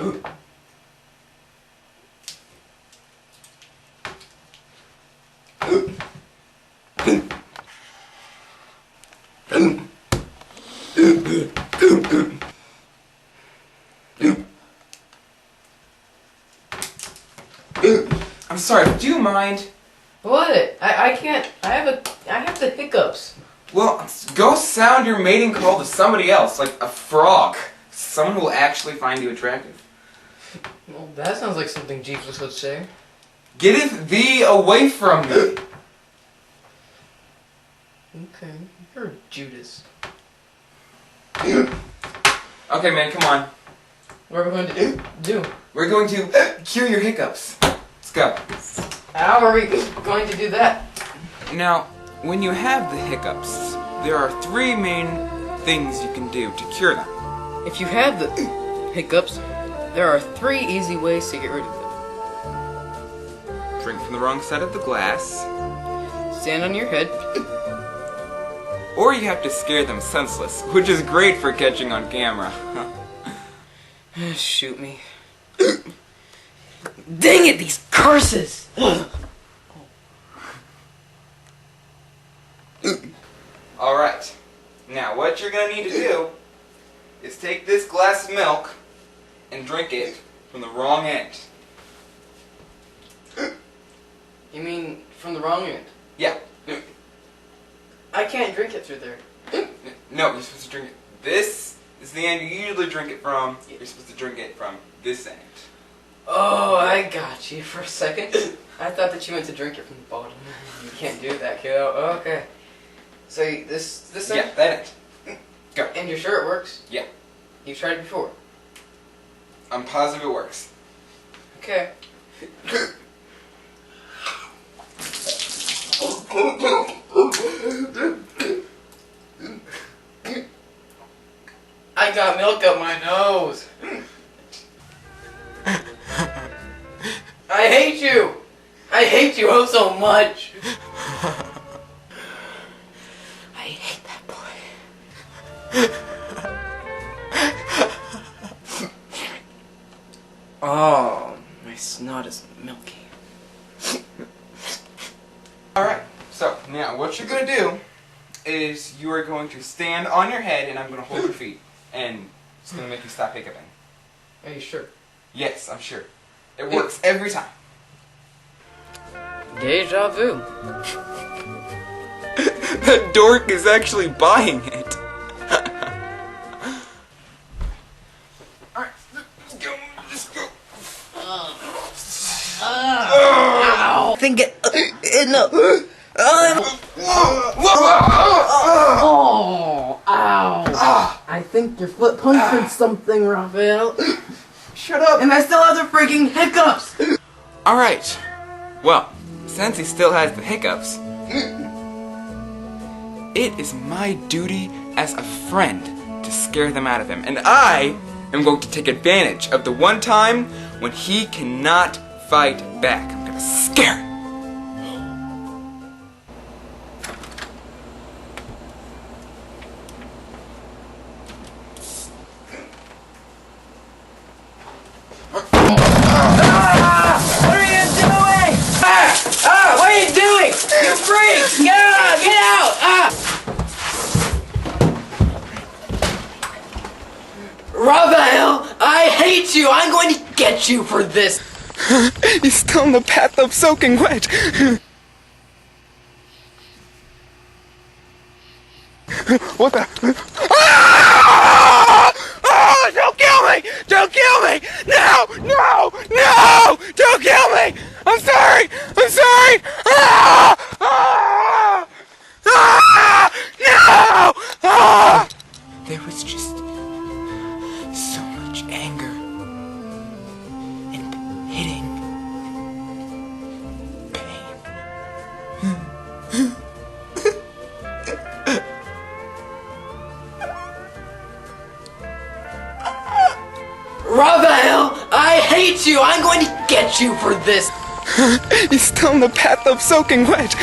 I'm sorry, do you mind? What? I can't. I have the hiccups. Well, go sound your mating call to somebody else, like a frog. Someone who will actually find you attractive. Well, that sounds like something Jesus would say. Getteth thee away from me. Okay, you're Judas. Okay, man, come on. What are we going to do? We're going to cure your hiccups. Let's go. How are we going to do that? Now, when you have the hiccups, there are three main things you can do to cure them. If you have the hiccups, there are 3 easy ways to get rid of them. Drink from the wrong side of the glass. Stand on your head. Or you have to scare them senseless, which is great for catching on camera. Shoot me. Dang it, these curses! Alright, now what you're going to need to do is take this glass of milk and drink it from the wrong end. You mean from the wrong end? Yeah. I can't drink it through there. No, you're supposed to drink it. This is the end you usually drink it from. You're supposed to drink it from this end. Oh, I got you for a second. I thought that you meant to drink it from the bottom. You can't do that, kiddo. Okay. So this end? Yeah, that end. Go. And you're sure it works? Yeah. You've tried it before? I'm positive it works. Okay. I got milk up my nose. I hate you. I hate you oh so much. I hate that boy. Oh, my snot is milky. Alright, so now what you're going to do is you are going to stand on your head and I'm going to hold your feet. And it's going to make you stop hiccuping. Are you sure? Yes, I'm sure. It works every time. Deja vu. That dork is actually buying it. Alright, let's go. Just go. Ow! Think it. No. Oh! Ow! I think your foot punctured something, Raphael. Shut up! And I still have the freaking hiccups! Alright. Well, since he still has the hiccups, it is my duty as a friend to scare them out of him. And I am going to take advantage of the one time when he cannot fight back. I'm gonna scare him. What are you doing? You freaks! Get out! Get out! Raphael, I hate you! I'm going to get you for this! He's still in the path of soaking wet. What the? Ah! Ah! Don't kill me! Don't kill me! No! No! No! Don't kill me! I'm sorry! I'm sorry! Ah! Ah! Ah! No! Ah! There was just so much anger and hitting pain. Raphael, I hate you! I'm going to get you for this! He's still in the path of soaking wet.